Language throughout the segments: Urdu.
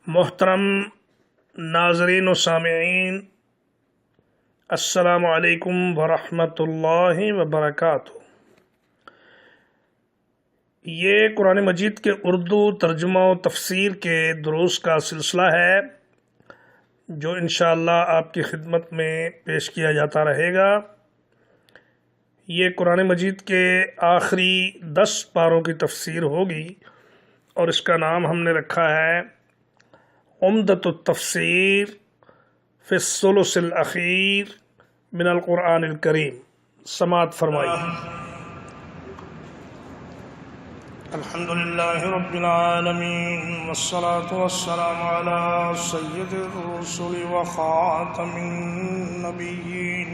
محترم ناظرین و سامعین، السلام علیکم ورحمۃ اللہ وبرکاتہ۔ یہ قرآن مجید کے اردو ترجمہ و تفسیر کے دروس کا سلسلہ ہے جو انشاءاللہ آپ کی خدمت میں پیش کیا جاتا رہے گا۔ یہ قرآن مجید کے آخری 10 پاروں کی تفسیر ہوگی اور اس کا نام ہم نے رکھا ہے عمدۃ التفسیر فی الثلث الاخیر من القرآن الکریم۔ سماعت فرمائیے۔ الحمد للہ رب العالمین والصلاة والسلام علی سید الرسل وخاتم النبیین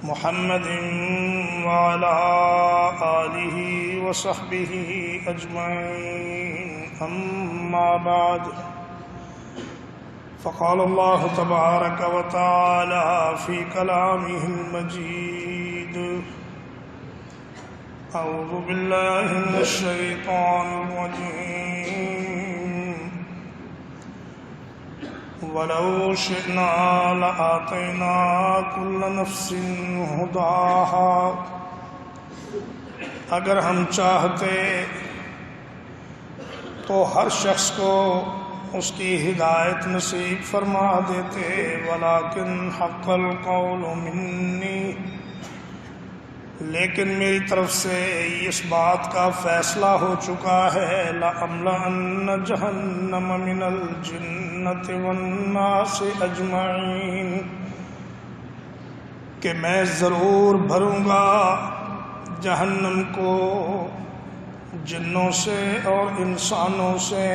محمد وعلى آلہ وصحبہ اجمعین، اما بعد، فقال اللہ تبارک وتعالی فی کلامہ المجید، اعوذ باللہ من الشیطان الرجیم، وَلَوْ شِئْنَا لَآتَيْنَا كُلَّ نَفْسٍ هُدَاهَا، اگر ہم چاہتے تو ہر شخص کو اس کی ہدایت نصیب فرما دیتے، وَلَكِنْ حَقَّ الْقَوْلُ مِنِّي، لیکن میری طرف سے اس بات کا فیصلہ ہو چکا ہے، لَأَمْلَأَنَّ جَهَنَّمَ مِنَ الْجِنَّةِ وَالنَّاسِ أَجْمَعِينَ، کہ میں ضرور بھروں گا جہنم کو جنوں سے اور انسانوں سے،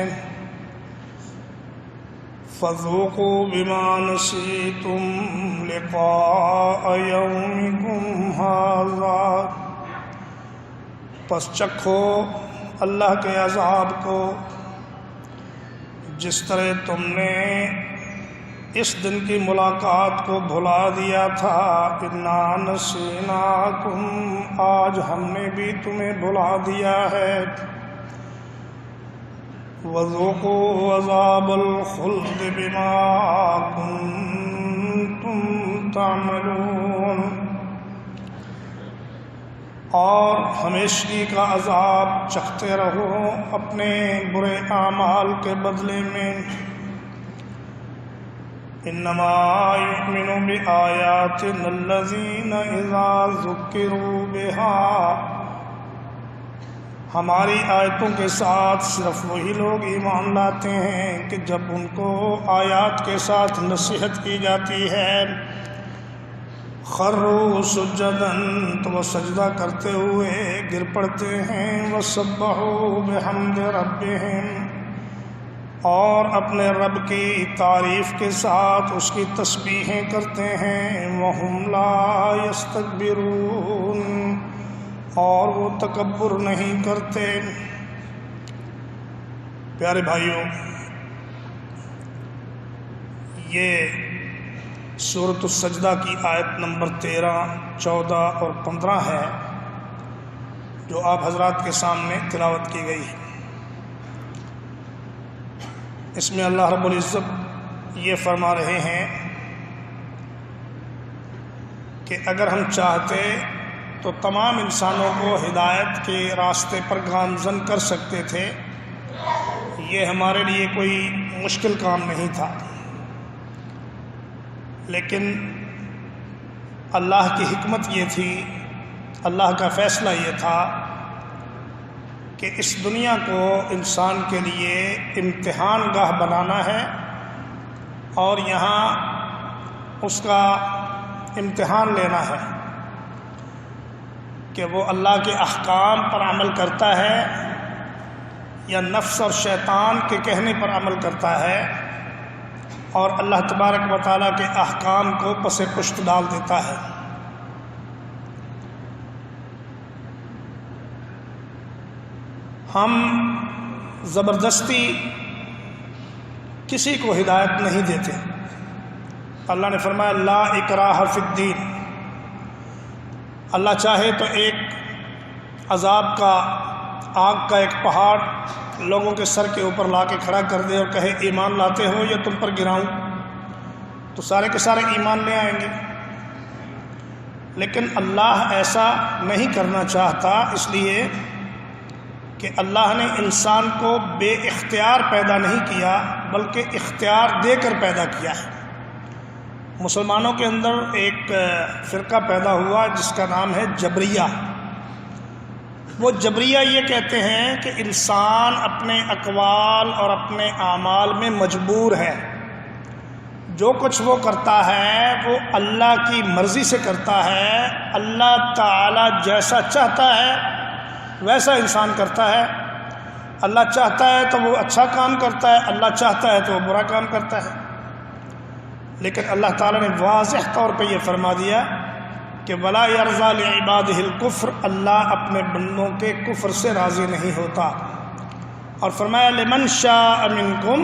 فَذُوقُوا بِمَا نَسِيتُمْ لِقَاءَ يَوْمِكُمْ هَذَا، پس چکھو اللہ کے عذاب کو جس طرح تم نے اس دن کی ملاقات کو بھلا دیا تھا، اِنَّا نَسِينَاكُمْ، آج ہم نے بھی تمہیں بھلا دیا ہے، وَذُوقُوا عَذَابَ الْخُلْدِ بِمَا كُنتُمْ تَعْمَلُونَ، اور ہمیشگی کا عذاب چکھتے رہو اپنے برے اعمال کے بدلے میں۔ انما یؤمن بآیاتنا الذین اذا ذکروا بها، ہماری آیتوں کے ساتھ صرف وہی لوگ ایمان لاتے ہیں کہ جب ان کو آیات کے ساتھ نصیحت کی جاتی ہے، خروا سجدا، تو وہ سجدہ کرتے ہوئے گر پڑتے ہیں، وسبحوا بحمد ربہم، اور اپنے رب کی تعریف کے ساتھ اس کی تسبیحیں کرتے ہیں، وہم لا یستکبرون، اور وہ تکبر نہیں کرتے۔ پیارے بھائیوں، یہ سورۃ السجدہ کی آیت نمبر 13، 14 اور 15 ہے جو آپ حضرات کے سامنے تلاوت کی گئی ہے۔ اس میں اللہ رب العزت یہ فرما رہے ہیں کہ اگر ہم چاہتے تو تمام انسانوں کو ہدایت کے راستے پر گامزن کر سکتے تھے، یہ ہمارے لیے کوئی مشکل کام نہیں تھا، لیکن اللہ کی حکمت یہ تھی، اللہ کا فیصلہ یہ تھا کہ اس دنیا کو انسان کے لیے امتحان گاہ بنانا ہے، اور یہاں اس کا امتحان لینا ہے کہ وہ اللہ کے احکام پر عمل کرتا ہے یا نفس اور شیطان کے کہنے پر عمل کرتا ہے، اور اللہ تبارک و تعالیٰ کے احکام کو پس پشت ڈال دیتا ہے۔ ہم زبردستی کسی کو ہدایت نہیں دیتے۔ اللہ نے فرمایا لا اکراہ فی الدین، اللہ چاہے تو ایک عذاب کا آگ کا ایک پہاڑ لوگوں کے سر کے اوپر لا کے کھڑا کر دے اور کہے ایمان لاتے ہو یا تم پر گراؤں، تو سارے کے سارے ایمان لے آئیں گے۔ لیکن اللہ ایسا نہیں کرنا چاہتا، اس لیے کہ اللہ نے انسان کو بے اختیار پیدا نہیں کیا بلکہ اختیار دے کر پیدا کیا ہے۔ مسلمانوں کے اندر ایک فرقہ پیدا ہوا جس کا نام ہے جبریہ۔ وہ جبریہ یہ کہتے ہیں کہ انسان اپنے اقوال اور اپنے اعمال میں مجبور ہے، جو کچھ وہ کرتا ہے وہ اللہ کی مرضی سے کرتا ہے، اللہ تعالی جیسا چاہتا ہے ویسا انسان کرتا ہے۔ اللہ چاہتا ہے تو وہ اچھا کام کرتا ہے، اللہ چاہتا ہے تو وہ برا کام کرتا ہے۔ لیکن اللہ تعالیٰ نے واضح طور پہ یہ فرما دیا کہ وَلَا يَرْضَى لِعِبَادِهِ الْكُفْرَ، اللہ اپنے بندوں کے کفر سے راضی نہیں ہوتا۔ اور فرمایا لِمَنْ شَاءَ مِنْكُمْ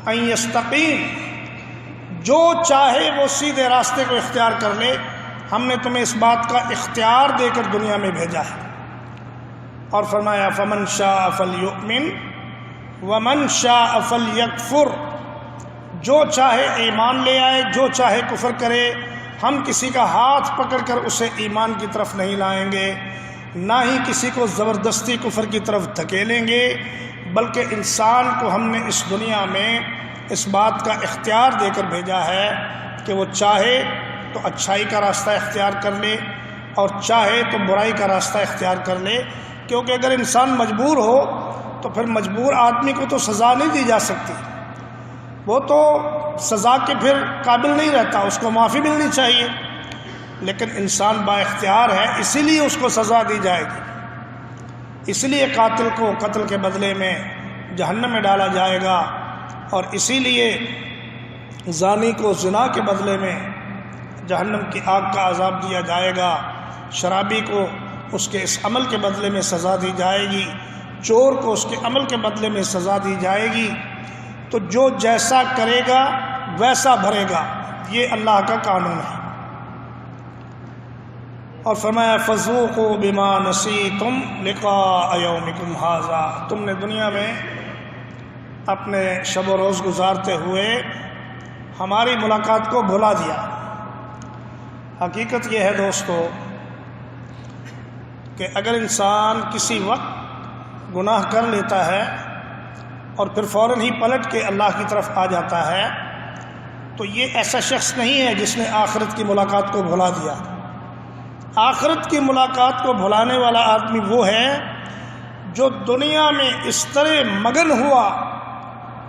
أَنْ يَسْتَقِيمَ، جو چاہے وہ سیدھے راستے کو اختیار کر لے، ہم نے تمہیں اس بات کا اختیار دے کر دنیا میں بھیجا ہے۔ اور فرمایا فَمَنْ شَاءَ فَلْيُؤْمِنْ وَمَنْ شَاءَ فَلْيَكْفُرْ، جو چاہے ایمان لے آئے، جو چاہے کفر کرے، ہم کسی کا ہاتھ پکڑ کر اسے ایمان کی طرف نہیں لائیں گے، نہ ہی کسی کو زبردستی کفر کی طرف دھکیلیں گے، بلکہ انسان کو ہم نے اس دنیا میں اس بات کا اختیار دے کر بھیجا ہے کہ وہ چاہے تو اچھائی کا راستہ اختیار کر لے اور چاہے تو برائی کا راستہ اختیار کر لے، کیونکہ اگر انسان مجبور ہو تو پھر مجبور آدمی کو تو سزا نہیں دی جا سکتی، وہ تو سزا کے پھر قابل نہیں رہتا، اس کو معافی ملنی چاہیے۔ لیکن انسان با اختیار ہے، اسی لیے اس کو سزا دی جائے گی، اس لیے قاتل کو قتل کے بدلے میں جہنم میں ڈالا جائے گا، اور اسی لیے زانی کو زنا کے بدلے میں جہنم کی آگ کا عذاب دیا جائے گا، شرابی کو اس کے اس عمل کے بدلے میں سزا دی جائے گی، چور کو اس کے عمل کے بدلے میں سزا دی جائے گی۔ تو جو جیسا کرے گا ویسا بھرے گا، یہ اللہ کا قانون ہے۔ اور فرمایا فَذُوقُوا بِمَا نَسِيتُمْ لِقَاءَ يَوْمِكُمْ هَٰذَا، تم نے دنیا میں اپنے شب و روز گزارتے ہوئے ہماری ملاقات کو بھلا دیا۔ حقیقت یہ ہے دوستو کہ اگر انسان کسی وقت گناہ کر لیتا ہے اور پھر فوراً ہی پلٹ کے اللہ کی طرف آ جاتا ہے تو یہ ایسا شخص نہیں ہے جس نے آخرت کی ملاقات کو بھلا دیا۔ آخرت کی ملاقات کو بھلانے والا آدمی وہ ہے جو دنیا میں اس طرح مگن ہوا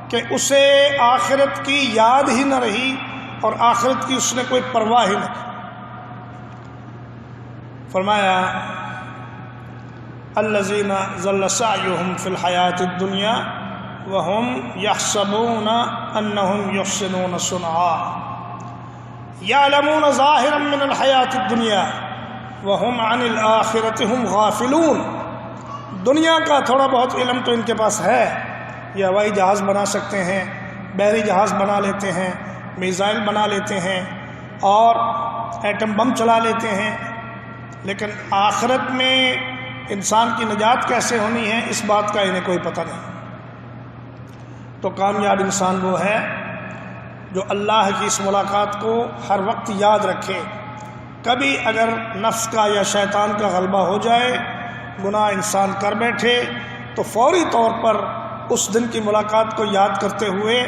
کہ اسے آخرت کی یاد ہی نہ رہی اور آخرت کی اس نے کوئی پرواہ ہی نہ کی۔ فرمایا الذین ضل سعیہم فی الحیاۃ الدنیا وهم يحسبون انهم يحسنون صنعا يعلمون ظاہرا من الحیاۃ الدنیا وهم عن الآخرة هم غافلون، دنیا کا تھوڑا بہت علم تو ان کے پاس ہے، یہ ہوائی جہاز بنا سکتے ہیں، بحری جہاز بنا لیتے ہیں، میزائل بنا لیتے ہیں اور ایٹم بم چلا لیتے ہیں، لیکن آخرت میں انسان کی نجات کیسے ہونی ہے اس بات کا انہیں کوئی پتہ نہیں۔ تو کامیاب انسان وہ ہے جو اللہ کی اس ملاقات کو ہر وقت یاد رکھے، کبھی اگر نفس کا یا شیطان کا غلبہ ہو جائے، گناہ انسان کر بیٹھے تو فوری طور پر اس دن کی ملاقات کو یاد کرتے ہوئے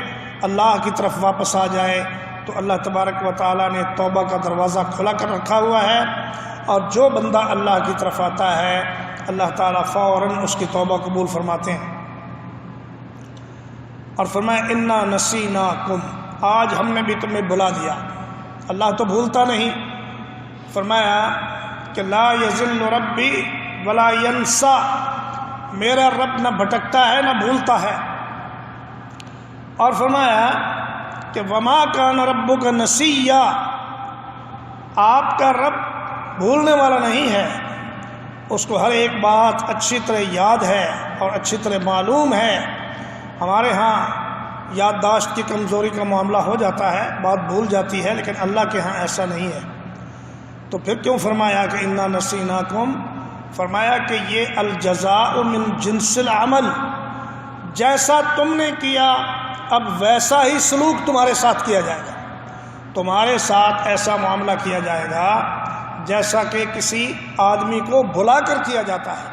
اللہ کی طرف واپس آ جائے، تو اللہ تبارک و تعالیٰ نے توبہ کا دروازہ کھلا کر رکھا ہوا ہے، اور جو بندہ اللہ کی طرف آتا ہے اللہ تعالیٰ فوراً اس کی توبہ قبول فرماتے ہیں۔ اور فرمایا انا نسیناکم، آج ہم نے بھی تمہیں بھلا دیا۔ اللہ تو بھولتا نہیں، فرمایا کہ لا یضل ربی ولا ینسا، میرا رب نہ بھٹکتا ہے نہ بھولتا ہے۔ اور فرمایا کہ وما کان ربک نسیا، آپ کا رب بھولنے والا نہیں ہے، اس کو ہر ایک بات اچھی طرح یاد ہے اور اچھی طرح معلوم ہے۔ ہمارے ہاں یادداشت کی کمزوری کا معاملہ ہو جاتا ہے، بات بھول جاتی ہے، لیکن اللہ کے ہاں ایسا نہیں ہے۔ تو پھر کیوں فرمایا کہ انا نسیناکم، فرمایا کہ یہ الجزاء من جنس العمل، جیسا تم نے کیا اب ویسا ہی سلوک تمہارے ساتھ کیا جائے گا، تمہارے ساتھ ایسا معاملہ کیا جائے گا جیسا کہ کسی آدمی کو بھلا کر کیا جاتا ہے۔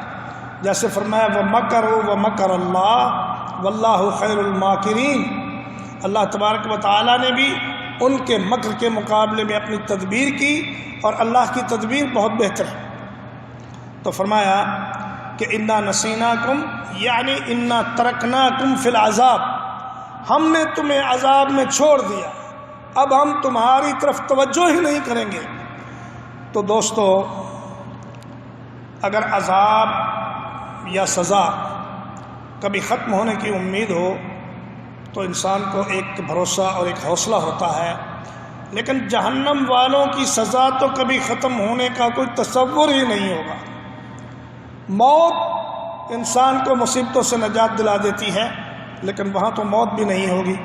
جیسے فرمایا وَمَكَرُوا وَمَكَرَ اللَّهُ وَاللَّهُ خَيْرُ الْمَاكِرِينَ، اللہ تبارک و تعالیٰ نے بھی ان کے مکر کے مقابلے میں اپنی تدبیر کی اور اللہ کی تدبیر بہت بہتر ہے۔ تو فرمایا کہ اِنَّا نَسِينَاكُمْ یعنی اِنَّا تَرَكْنَاكُمْ فِي الْعَذَابِ، ہم نے تمہیں عذاب میں چھوڑ دیا، اب ہم تمہاری طرف توجہ ہی نہیں کریں گے۔ تو دوستو، اگر عذاب یا سزا کبھی ختم ہونے کی امید ہو تو انسان کو ایک بھروسہ اور ایک حوصلہ ہوتا ہے، لیکن جہنم والوں کی سزا تو کبھی ختم ہونے کا کوئی تصور ہی نہیں ہوگا۔ موت انسان کو مصیبتوں سے نجات دلا دیتی ہے، لیکن وہاں تو موت بھی نہیں ہوگی۔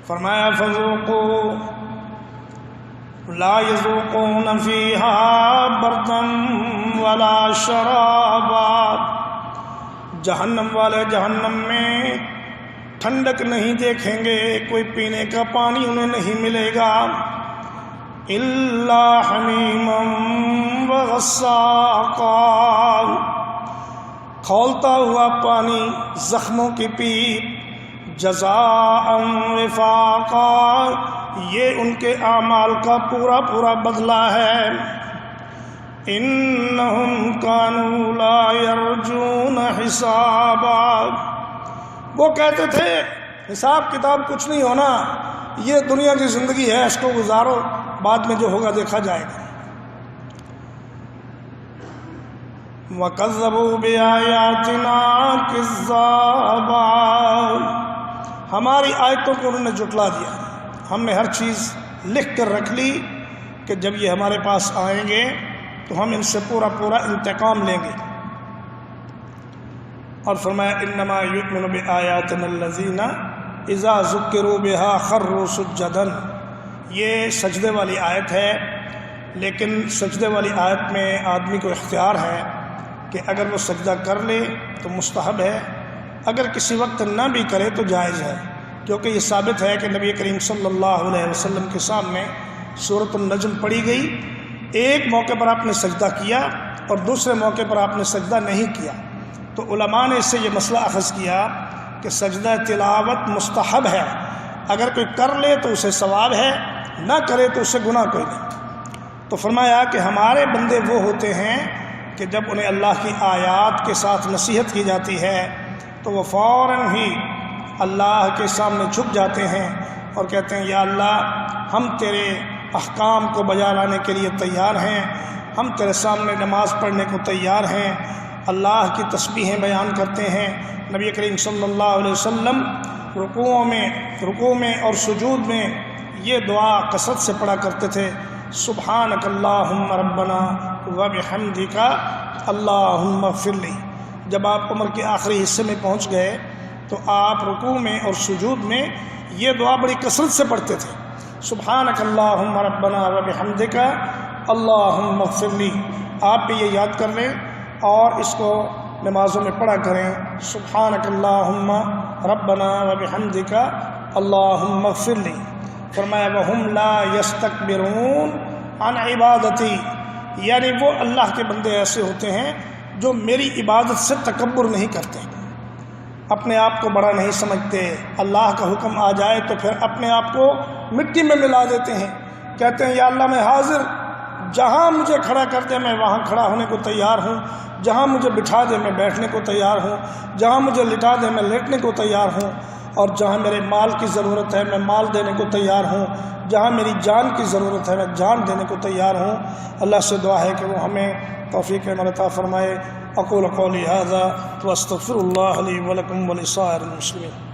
فرمایا فذوقوا لا يذوقون فيها بردا ولا شرابا، جہنم والے جہنم میں ٹھنڈک نہیں دیکھیں گے، کوئی پینے کا پانی انہیں نہیں ملے گا، الا حمیما وغساقا، کھولتا ہوا پانی، زخموں کی پیپ، جزاء وفاقا، یہ ان کے اعمال کا پورا پورا بدلہ ہے۔ انہم کانوا لا یرجون حسابا، وہ کہتے تھے حساب کتاب کچھ نہیں ہونا، یہ دنیا کی زندگی ہے، اس کو گزارو، بعد میں جو ہوگا دیکھا جائے گا۔ وَكَذَّبُوا بِآيَاتِنَا كِذَّابًا، ہماری آیتوں کو انہوں نے جھٹلا دیا، ہم نے ہر چیز لکھ کر رکھ لی کہ جب یہ ہمارے پاس آئیں گے تو ہم ان سے پورا پورا انتقام لیں گے۔ اور فرمایا انما یؤمن بآیاتنا الذین اذا ذکروا بها خروا سجدا، یہ سجدے والی آیت ہے، لیکن سجدے والی آیت میں آدمی کو اختیار ہے کہ اگر وہ سجدہ کر لے تو مستحب ہے، اگر کسی وقت نہ بھی کرے تو جائز ہے، کیونکہ یہ ثابت ہے کہ نبی کریم صلی اللہ علیہ وسلم کے سامنے سورۃ النجم پڑھی گئی، ایک موقع پر آپ نے سجدہ کیا اور دوسرے موقع پر آپ نے سجدہ نہیں کیا، تو علماء نے اس سے یہ مسئلہ اخذ کیا کہ سجدہ تلاوت مستحب ہے، اگر کوئی کر لے تو اسے ثواب ہے، نہ کرے تو اسے گناہ کوئی نہیں۔ تو فرمایا کہ ہمارے بندے وہ ہوتے ہیں کہ جب انہیں اللہ کی آیات کے ساتھ نصیحت کی جاتی ہے تو وہ فوراً ہی اللہ کے سامنے جھک جاتے ہیں اور کہتے ہیں یا اللہ ہم تیرے احکام کو بجا لانے کے لیے تیار ہیں، ہم تیرے سامنے نماز پڑھنے کو تیار ہیں، اللہ کی تسبیحیں بیان کرتے ہیں۔ نبی کریم صلی اللہ علیہ وسلم رکوع میں اور سجود میں یہ دعا کثرت سے پڑھا کرتے تھے، سبحانک اللہم ربنا وبحمدک اللہم اغفر لی۔ جب آپ عمر کے آخری حصے میں پہنچ گئے تو آپ رکوع میں اور سجود میں یہ دعا بڑی کثرت سے پڑھتے تھے، سبحانک اللہم ربنا وبحمدک اللہم اغفر لی۔ آپ بھی یہ یاد کر لیں اور اس کو نمازوں میں پڑھا کریں، سبحانک اللہم ربنا وبحمدک اللہم اغفر لی۔ فرمایا وَهُمْ لَا يَسْتَكْبِرُونَ عَنْ عِبَادَتِي، یعنی وہ اللہ کے بندے ایسے ہوتے ہیں جو میری عبادت سے تکبر نہیں کرتے، اپنے آپ کو بڑا نہیں سمجھتے، اللہ کا حکم آ جائے تو پھر اپنے آپ کو مٹی میں ملا دیتے ہیں، کہتے ہیں یا اللہ میں حاضر، جہاں مجھے کھڑا کر دے میں وہاں کھڑا ہونے کو تیار ہوں، جہاں مجھے بٹھا دے میں بیٹھنے کو تیار ہوں، جہاں مجھے لٹا دے میں لیٹنے کو تیار ہوں، اور جہاں میرے مال کی ضرورت ہے میں مال دینے کو تیار ہوں، جہاں میری جان کی ضرورت ہے میں جان دینے کو تیار ہوں۔ اللہ سے دعا ہے کہ وہ ہمیں توفیق عمل عطا فرمائے۔ اقول قولی ھذا واستغفر اللہ لی ولکم ولسائر المسلمین۔